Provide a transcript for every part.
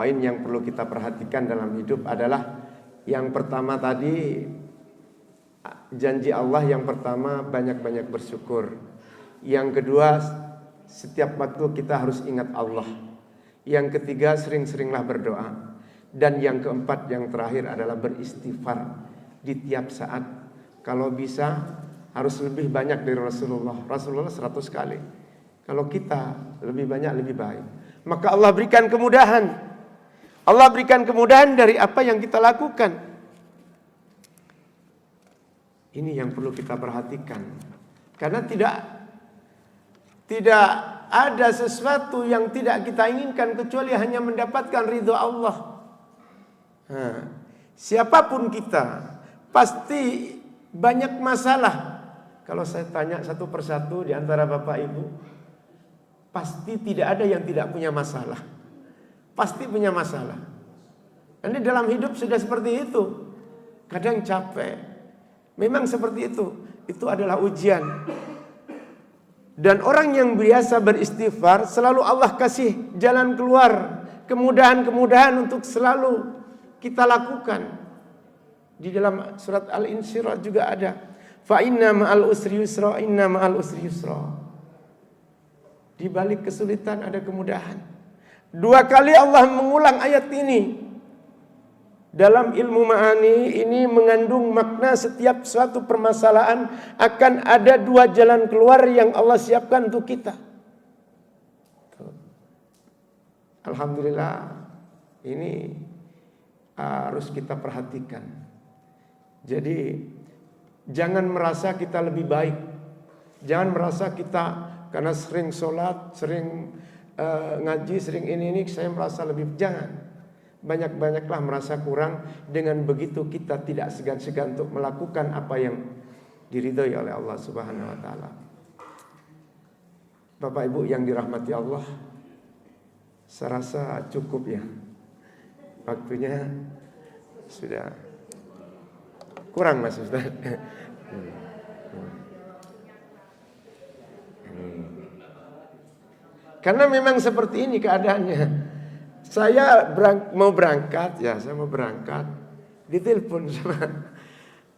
Poin yang perlu kita perhatikan dalam hidup adalah yang pertama tadi, janji Allah yang pertama banyak-banyak bersyukur. Yang kedua, setiap waktu kita harus ingat Allah. Yang ketiga, sering-seringlah berdoa. Dan yang keempat, yang terakhir adalah beristighfar di tiap saat. Kalau bisa harus lebih banyak dari Rasulullah. Rasulullah 100 kali. Kalau kita lebih banyak lebih baik. Maka Allah berikan kemudahan. Allah berikan kemudahan dari apa yang kita lakukan. Ini yang perlu kita perhatikan. Karena tidak ada sesuatu yang tidak kita inginkan kecuali hanya mendapatkan ridho Allah. Siapapun kita pasti banyak masalah. Kalau saya tanya satu persatu di antara Bapak Ibu, pasti tidak ada yang tidak punya masalah. Pasti punya masalah. Ini dalam hidup sudah seperti itu. Kadang capek. Memang seperti itu. Itu adalah ujian. Dan orang yang biasa beristighfar, selalu Allah kasih jalan keluar, kemudahan-kemudahan untuk selalu kita lakukan. Di dalam surat Al-Insyirah juga ada. Fa inna ma'al usri yusra, inna ma'al usri yusra. Di balik kesulitan ada kemudahan. 2 kali Allah mengulang ayat ini. Dalam ilmu ma'ani ini mengandung makna setiap suatu permasalahan akan ada 2 jalan keluar yang Allah siapkan untuk kita. Alhamdulillah, ini harus kita perhatikan. Jadi jangan merasa kita lebih baik. Jangan merasa kita karena sering sholat, sering ngaji, sering ini saya merasa lebih. Jangan. Banyak-banyaklah merasa kurang. Dengan begitu kita tidak segan-segan untuk melakukan apa yang diridhoi oleh Allah Subhanahu wa taala. Bapak Ibu yang dirahmati Allah, saya rasa cukup ya. Waktunya sudah kurang Mas Ustaz. Karena memang seperti ini keadaannya. Saya mau berangkat, ditelepon sama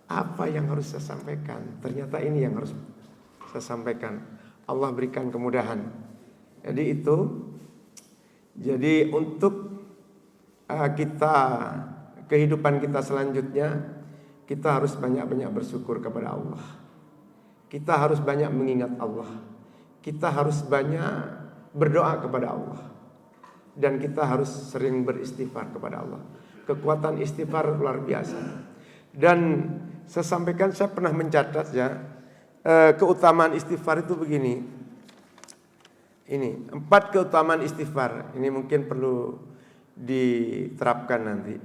apa yang harus saya sampaikan. Ternyata ini yang harus saya sampaikan. Allah berikan kemudahan. Jadi untuk kehidupan kita selanjutnya, kita harus banyak-banyak bersyukur kepada Allah. Kita harus banyak mengingat Allah. Kita harus banyak berdoa kepada Allah. Dan kita harus sering beristighfar kepada Allah. Kekuatan istighfar luar biasa. Dan saya sampaikan, saya pernah mencatat ya, keutamaan istighfar itu begini. Ini 4 keutamaan istighfar. Ini mungkin perlu diterapkan nanti.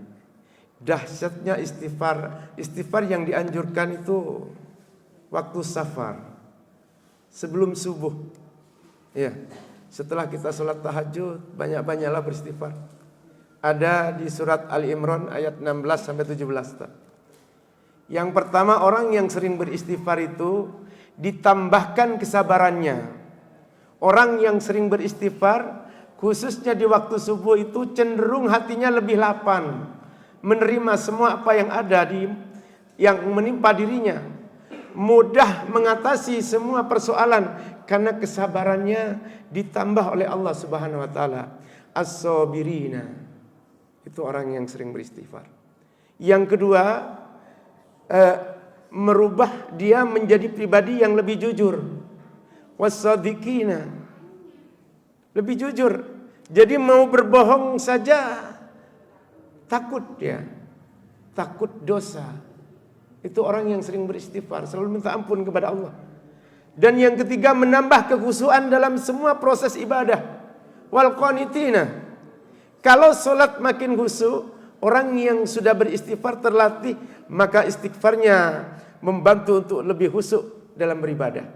Dahsyatnya istighfar. Istighfar yang dianjurkan itu waktu safar, sebelum subuh. Ya. Setelah kita sholat tahajud, banyak-banyaklah beristighfar. Ada di surat Ali Imran ayat 16-17. Yang pertama, orang yang sering beristighfar itu ditambahkan kesabarannya. Orang yang sering beristighfar, khususnya di waktu subuh itu cenderung hatinya lebih lapang, menerima semua apa yang ada yang menimpa dirinya, mudah mengatasi semua persoalan karena kesabarannya ditambah oleh Allah Subhanahu wa taala. As-sabirina. Itu orang yang sering beristighfar. Yang kedua, merubah dia menjadi pribadi yang lebih jujur. Was-sadiqina. Lebih jujur. Jadi mau berbohong saja takut dia. Takut dosa. Itu orang yang sering beristighfar, selalu minta ampun kepada Allah. Dan yang ketiga, menambah kekhusyuan dalam semua proses ibadah. Wal qanitina. Kalau solat makin khusyuk, orang yang sudah beristighfar terlatih, maka istighfarnya membantu untuk lebih khusyuk dalam beribadah.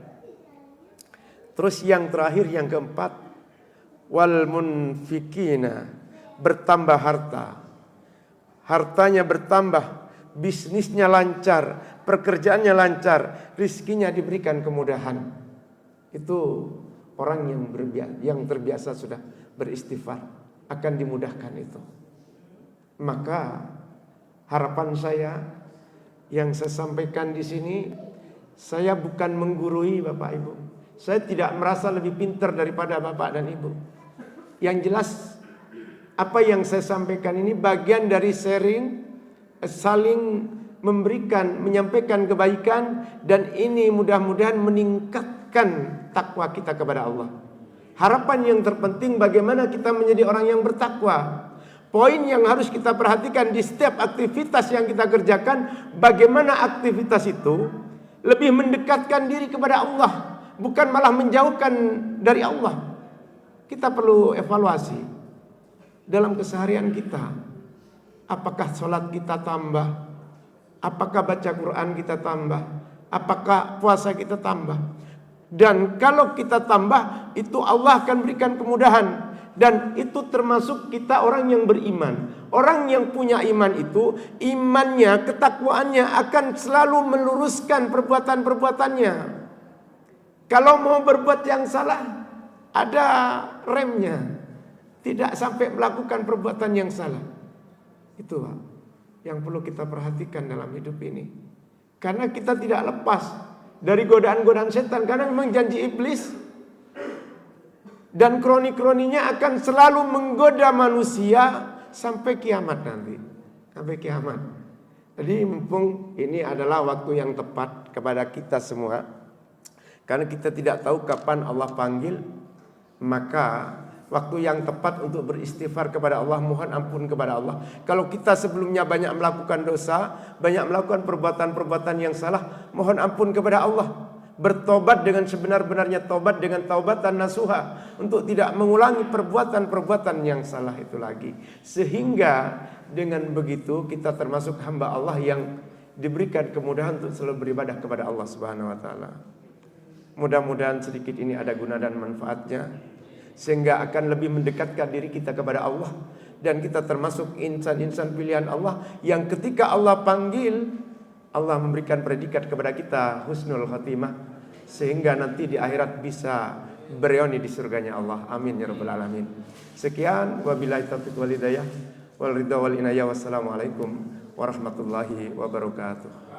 Terus yang terakhir, yang keempat, wal munfikina, bertambah harta. Hartanya bertambah, bisnisnya lancar, pekerjaannya lancar, rizkinya diberikan kemudahan. Itu orang yang terbiasa sudah beristighfar. akan dimudahkan itu. Maka harapan saya yang saya sampaikan di sini, saya bukan menggurui Bapak Ibu. Saya tidak merasa lebih pintar daripada Bapak dan Ibu. Yang jelas apa yang saya sampaikan ini bagian dari sharing, saling memberikan, menyampaikan kebaikan, dan ini mudah-mudahan meningkatkan takwa kita kepada Allah. Harapan yang terpenting bagaimana kita menjadi orang yang bertakwa. Poin yang harus kita perhatikan di setiap aktivitas yang kita kerjakan, bagaimana aktivitas itu lebih mendekatkan diri kepada Allah, bukan malah menjauhkan dari Allah. Kita perlu evaluasi dalam keseharian kita. Apakah sholat kita tambah? Apakah baca Quran kita tambah? Apakah puasa kita tambah? Dan kalau kita tambah, itu Allah akan berikan kemudahan. Dan itu termasuk kita orang yang beriman. Orang yang punya iman itu, imannya, ketakwaannya akan selalu meluruskan perbuatan-perbuatannya. Kalau mau berbuat yang salah, ada remnya. Tidak sampai melakukan perbuatan yang salah. Itu yang perlu kita perhatikan dalam hidup ini. Karena kita tidak lepas dari godaan-godaan setan. Karena memang janji iblis dan kroni-kroninya akan selalu menggoda manusia sampai kiamat nanti. Sampai kiamat. Jadi mumpung ini adalah waktu yang tepat kepada kita semua. Karena kita tidak tahu kapan Allah panggil. Maka waktu yang tepat untuk beristighfar kepada Allah, mohon ampun kepada Allah. Kalau kita sebelumnya banyak melakukan dosa, banyak melakukan perbuatan-perbuatan yang salah, mohon ampun kepada Allah. Bertobat dengan sebenar-benarnya tobat, dengan taubatan nasuha, untuk tidak mengulangi perbuatan-perbuatan yang salah itu lagi. Sehingga dengan begitu kita termasuk hamba Allah yang diberikan kemudahan untuk selalu beribadah kepada Allah Subhanahu wa taala. Mudah-mudahan sedikit ini ada guna dan manfaatnya, sehingga akan lebih mendekatkan diri kita kepada Allah. Dan kita termasuk insan-insan pilihan Allah yang ketika Allah panggil, Allah memberikan predikat kepada kita husnul khatimah, sehingga nanti di akhirat bisa bereoni di surganya Allah. Amin ya rabbal alamin. Sekian, wabillahi taufiq wal hidayah wal ridha wal inayah. Wassalamualaikum warahmatullahi wabarakatuh.